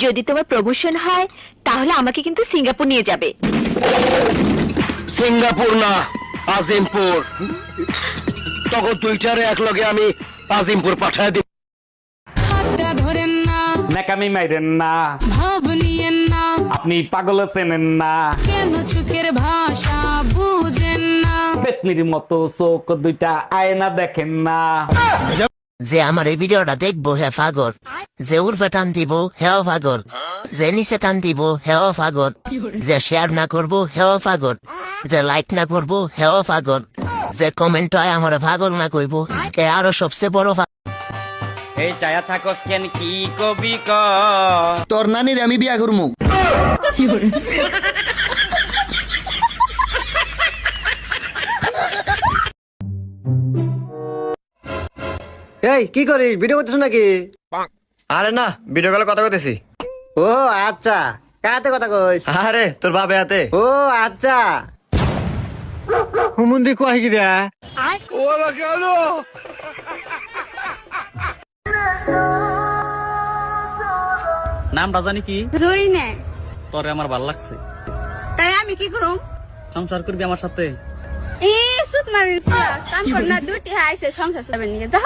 যদি তোমার প্রমোশন হয় তাহলে আমাকে কিন্তু সিঙ্গাপুর নিয়ে যাবে। সিঙ্গাপুর না, আজিমপুর। তখন দুইটারে একলগে আমি আজিমপুর পাঠায় দিব। ধরেন না, ন্যাকামি মাইরেন না, ভাব নিয়েন না, আপনি পাগল চেনেন না, কেন চোখের ভাষা বুঝেন না। পেতনির মতো চোখ দুইটা আয়না দেখেন না। যে আমার এই ভিডিওটা দেখবো হে পাগল, যে উর্ফে টান দিব হেও পাগল, যে নিচে টান দিব হেও পাগল, যে শেয়ার না করবো হেও পাগল, যে লাইক না করবো হেও পাগল, যে কমেন্ট হয় আমার পাগল না কইবো কে আরো সবচেয়ে বড় পাগল। এই চায়া থাকস কেন কি কবি ক তোর নানির আমি বিয়া করমু। এই কি করিস, ভিডিও করতেছ নাকি? আরে না, ভিডিও কলে কথা কইতেছি। ও আচ্ছা, কাতে কথা কইস? আরে তোর বাবা হাতে। ও আচ্ছা, হুমুন্দি কয় গিরা। নামটা জানি কি জরি নে, তোরে আমার ভাল লাগছে। তাই আমি কি করুম? সংসার করবি আমার সাথে? এই সুত মারিন কাম কর না, দুটি হাইছে সংসার সবেন নিয়ে যা।